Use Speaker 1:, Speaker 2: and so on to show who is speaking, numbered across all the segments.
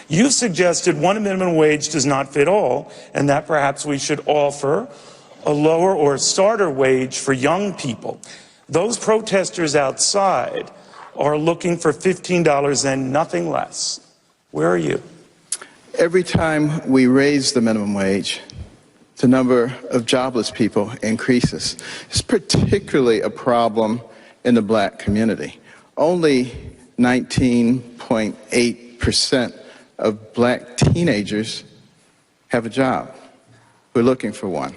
Speaker 1: You've suggested one minimum wage does not fit all, and that perhaps we should offer a lower or starter wage for young people. Those protesters outside are looking for $15 and nothing less. Where are you?
Speaker 2: Every time we raise the minimum wage, the number of jobless people increases. It's particularly a problem in the black community. Only 19.8% of black teenagers have a job. We're looking for one.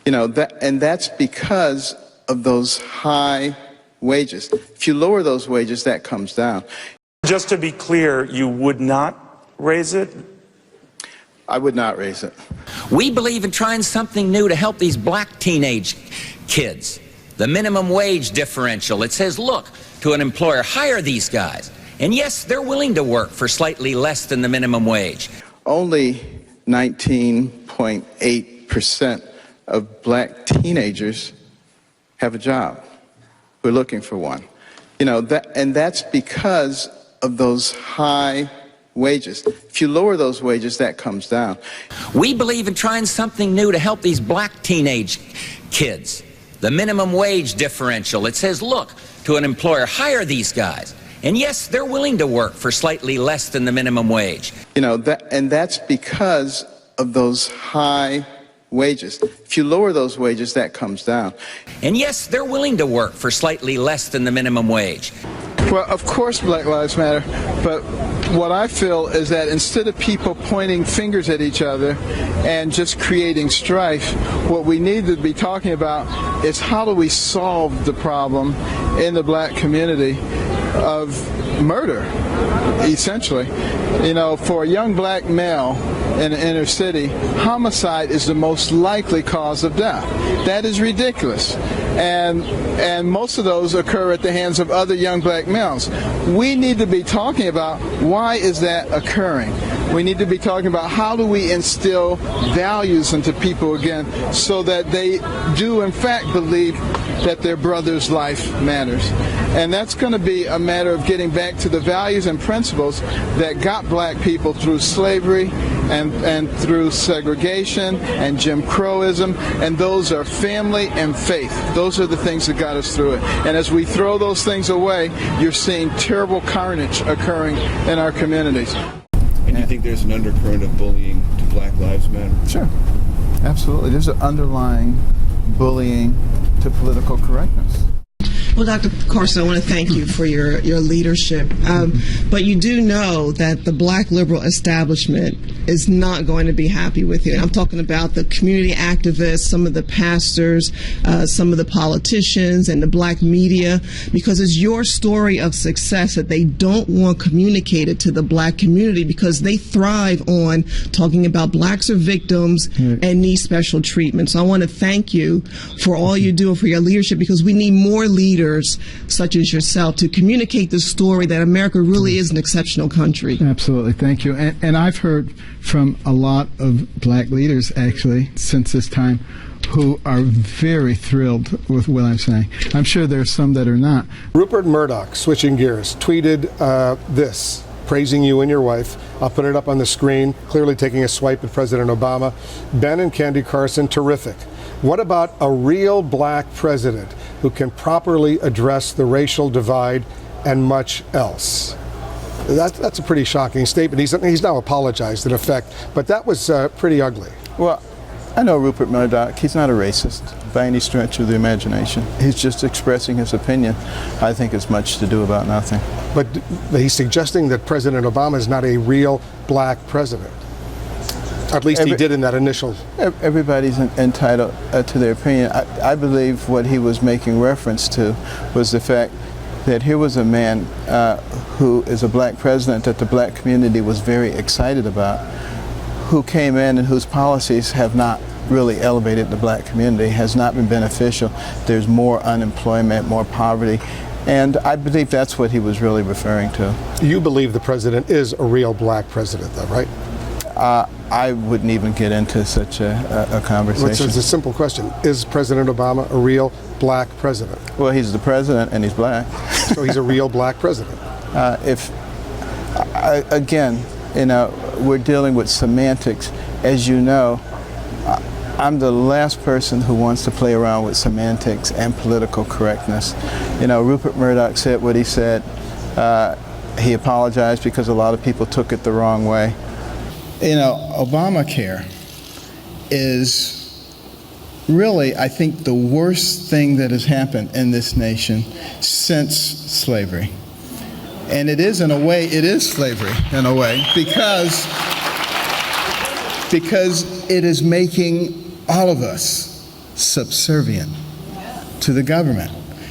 Speaker 2: And that's because of those high wages. If you lower those wages, that comes down.
Speaker 1: Just to be clear, you would not raise it?
Speaker 2: I would not raise it.
Speaker 3: We believe in trying something new to help these black teenage kids. The minimum wage differential. It says, look, to an employer, hire these guys. And yes, they're willing to work for slightly less than the minimum wage.
Speaker 2: Only 19.8% of black teenagers have a job. We're looking for one. And that's because of those high wages. If you lower those wages, that comes down.
Speaker 3: We believe in trying something new to help these black teenage kids. The minimum wage differential. It says, look, to an employer, hire these guys. And yes, they're willing to work for slightly less than the minimum wage.
Speaker 2: And that's because of those high wages. If you lower those wages, that comes down.
Speaker 3: And yes, they're willing to work for slightly less than the minimum wage.
Speaker 4: Well, of course Black Lives Matter, but what I feel is that instead of people pointing fingers at each other and just creating strife, what we need to be talking about is how do we solve the problem in the black community of murder, essentially. For a young black male in the inner city, homicide is the most likely cause of death. That is ridiculous. And most of those occur at the hands of other young black males. We need to be talking about why is that occurring. We need to be talking about how do we instill values into people again so that they do in fact believe that their brother's life matters. And that's going to be a matter of getting back to the values and principles that got black people through slavery and through segregation and Jim Crow-ism, and those are family and faith. Those are the things that got us through it. And as we throw those things away, you're seeing terrible carnage occurring in our communities.
Speaker 5: And you think there's an undercurrent of bullying to Black Lives Matter?
Speaker 4: Sure. Absolutely. There's an underlying bullying to political correctness.
Speaker 6: Well, Dr. Carson, I want to thank you for your leadership. But you do know that the black liberal establishment is not going to be happy with you. And I'm talking about the community activists, some of the pastors, some of the politicians, and the black media, because it's your story of success that they don't want communicated to the black community because they thrive on talking about blacks are victims and need special treatment. So I want to thank you for all you do and for your leadership, because we need more leaders such as yourself to communicate the story that America really is an exceptional country.
Speaker 4: Absolutely. Thank you. And I've heard from a lot of black leaders, actually, since this time, who are very thrilled with what I'm saying. I'm sure there's some that are not.
Speaker 7: Rupert Murdoch, switching gears, tweeted this, praising you and your wife. I'll put it up on the screen, clearly taking a swipe at President Obama. Ben and Candy Carson, terrific. What about a real black president who can properly address the racial divide and much else? That's a pretty shocking statement. He's now apologized in effect, but that was pretty ugly.
Speaker 2: Well, I know Rupert Murdoch. He's not a racist by any stretch of the imagination. He's just expressing his opinion. I think it's much to do about nothing.
Speaker 7: But he's suggesting that President Obama is not a real black president. At least he did in that initial.
Speaker 2: Everybody's entitled to their opinion. I believe what he was making reference to was the fact that here was a man who is a black president that the black community was very excited about, who came in and whose policies have not really elevated the black community, has not been beneficial. There's more unemployment, more poverty. And I believe that's what he was really referring to.
Speaker 7: You believe the president is a real black president, though, right?
Speaker 2: I wouldn't even get into such a conversation.
Speaker 7: It's a simple question. Is President Obama a real black president?
Speaker 2: Well, he's the president and he's black.
Speaker 7: So he's a real black president.
Speaker 2: Again, you know, we're dealing with semantics. As you know, I'm the last person who wants to play around with semantics and political correctness. You know, Rupert Murdoch said what he said. He apologized because a lot of people took it the wrong way. You know, Obamacare is really, I think, the worst thing that has happened in this nation since slavery. And it is, in a way, it is slavery, in a way, because it is making all of us subservient to the government.